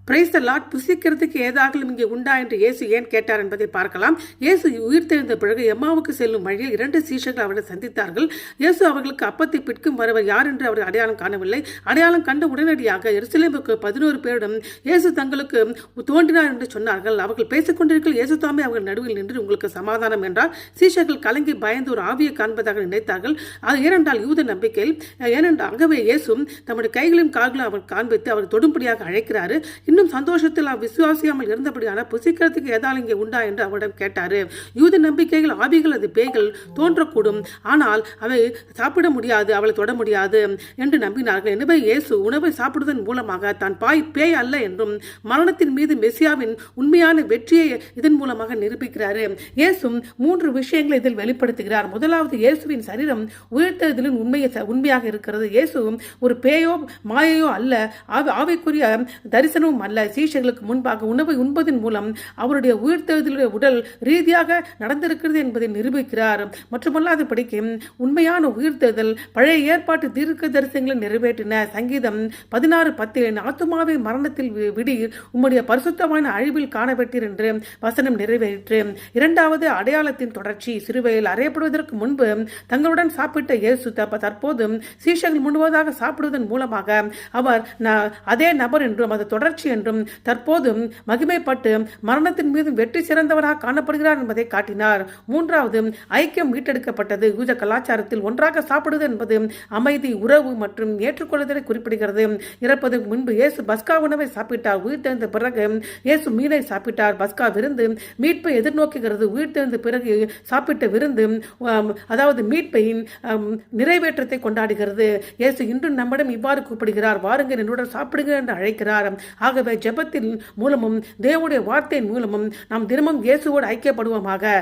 Praise the Lord. புசிக்கிறதுக்கு ஏதாகலும் இங்கே உண்டா என்று இயேசு ஏன் கேட்டார் என்பதை பார்க்கலாம். இயேசு உயிர்த்தெழுந்த பிறகு எம்மாவுக்கு செல்லும் வழியில் 2 சீஷர்கள் அவரை சந்தித்தார்கள். இயேசு அவர்களுக்கு அப்பத்தை பிற்கும் வருவர் யார் என்று அவர் அடையாளம் காணவில்லை. அடையாளம் கண்ட உடனடியாக எருசலேமுக்கு 11 பேரிடம் இயேசு தங்களுக்கு தோன்றினார் என்று சொன்னார்கள். அவர்கள் பேசிக்கொண்டிருக்கிற இயேசு தாமே அவர்கள் நடுவில் நின்று உங்களுக்கு சமாதானம் என்றார். சீஷர்கள் கலங்கி பயந்து ஒரு ஆவியை காண்பதாக நினைத்தார்கள். அது ஏனென்றால் யூத நம்பிக்கையில் ஆகவே இயேசு தம்முடைய கைகளையும் கால்களையும் அவர் காண்பித்து அவர் தொடும்படியாக அழைக்கிறாரு. இன்னும் சந்தோஷத்தில் விசுவாசியாமல் இருந்தபடியான புசிக்கிறதுக்கு ஏதாலும் இங்கே உண்டா என்று அவரிடம் கேட்டாரு. யூத நம்பிக்கைகள் ஆவிகள் அது பேய்கள் தோன்றக்கூடும், ஆனால் அவை சாப்பிட முடியாது, அவளை தொட முடியாது என்று நம்பினார்கள். எனவே இயேசு உணவை சாப்பிடுவதன் மூலமாக தான் பேய் அல்ல என்றும் மரணத்தின் மீது மெசியாவின் உண்மையான வெற்றியை இதன் மூலமாக நிரூபிக்கிறாரு. இயேசு 3 விஷயங்களை இதில் வெளிப்படுத்துகிறார். முதலாவது, இயேசுவின் சரீரம் உயிர்த்தெழுதலின் உண்மையாக இருக்கிறது. இயேசு ஒரு பேயோ மாயையோ அல்ல, ஆவிக்குரிய தரிசனமும் அல்ல. சீஷர்களுக்கு முன்பாக உணவை உண்பதன் மூலம் அவருடைய உயிர்த்தெழுதலுடைய உடல் ரீதியாக நடந்திருக்கிறது என்பதை நிரூபிக்கிறார். மட்டுமல்லாதபடிக்கு உண்மையான உயிர்த்தெழுதல் பழைய ஏற்பாட்டு தீர்க்க தரிசனங்களை நிறைவேற்றின. சங்கீதம் 16:10 ஆத்துமாவை மரணத்தில் விடீர், உம்முடைய பரிசுத்தமான அழிவில் காணப்பட்டீர் என்று வசனம் நிறைவேற்று. இரண்டாவது, அடையாளத்தின் தொடர்ச்சி. சிறுவையில் அறையப்படுவதற்கு முன்பு தங்களுடன் சாப்பிட்ட இயேசு தற்போது சீஷர்கள் முழுவதாக சாப்பிடுவதன் மூலமாக அவர் அதே நபர் என்றும் அது தொடர்ச்சி என்றும் தற்போதும் மகிமைப்பட்டு மரணத்தின் மீது வெற்றி சிறந்தவராக காணப்படுகிறார் என்பதை காட்டினார். மூன்றாவது, ஐக்கியம் மீட்டெடுக்கப்பட்டது. யூத கலாச்சாரத்தில் ஒன்றாக சாப்பிடுவது என்பது அமைதி, உறவு மற்றும் ஏற்றுக்கொள்ளுதலை குறிப்பிடுகிறது. இறப்பதற்கு முன்பு இயேசு பஸ்கா உணவை சாப்பிட்டார். உயிர்த்தெழுந்த பிறகு இயேசு மீனை சாப்பிட்டார். பஸ்கா விருந்து மீட்பை எதிர்நோக்குகிறது. உயிர்த்தெழுந்த பிறகு சாப்பிட்ட விருந்து அதாவது மீட்பையின் நிறைவேற்றத்தை கொண்டாடுகிறது. இயேசு இன்றும் நம்மிடம் இவ்வாறு கூப்பிடுகிறார், வாருங்கள் என்னுடன் சாப்பிடுங்கள் என்று அழைக்கிறார். ஆகவே ஜெபத்தின் மூலமும் தேவனுடைய வார்த்தையின் மூலமும் நாம் தினமும் இயேசுவோடு ஐக்கியப்படுவோமாக.